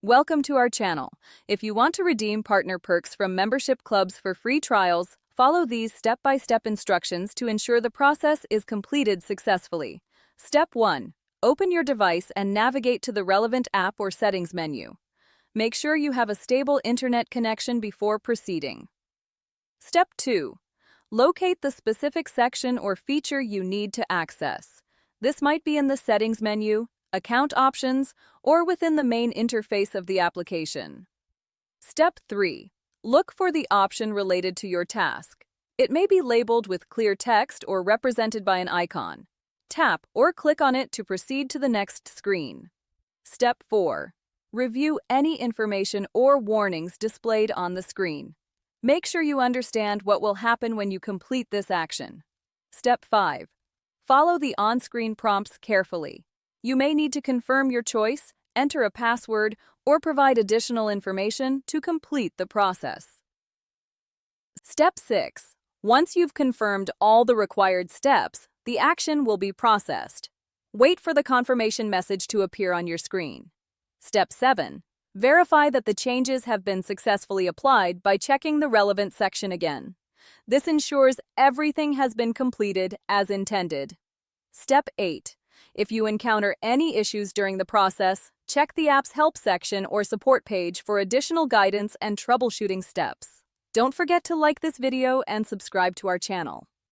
Welcome to our channel. If you want to redeem partner perks from membership clubs for free trials, follow these step-by-step instructions to ensure the process is completed successfully. Step 1. Open your device and navigate to the relevant app or settings menu. Make sure you have a stable internet connection before proceeding. Step 2. Locate the specific section or feature you need to access. This might be in the settings menu, account options, or within the main interface of the application. Step 3. Look for the option related to your task. It may be labeled with clear text or represented by an icon. Tap or click on it to proceed to the next screen. Step 4. Review any information or warnings displayed on the screen. Make sure you understand what will happen when you complete this action. Step 5. Follow the on-screen prompts carefully. You may need to confirm your choice, enter a password, or provide additional information to complete the process. Step 6. Once you've confirmed all the required steps, the action will be processed. Wait for the confirmation message to appear on your screen. Step 7. Verify that the changes have been successfully applied by checking the relevant section again. This ensures everything has been completed as intended. Step 8. If you encounter any issues during the process, check the app's help section or support page for additional guidance and troubleshooting steps. Don't forget to like this video and subscribe to our channel.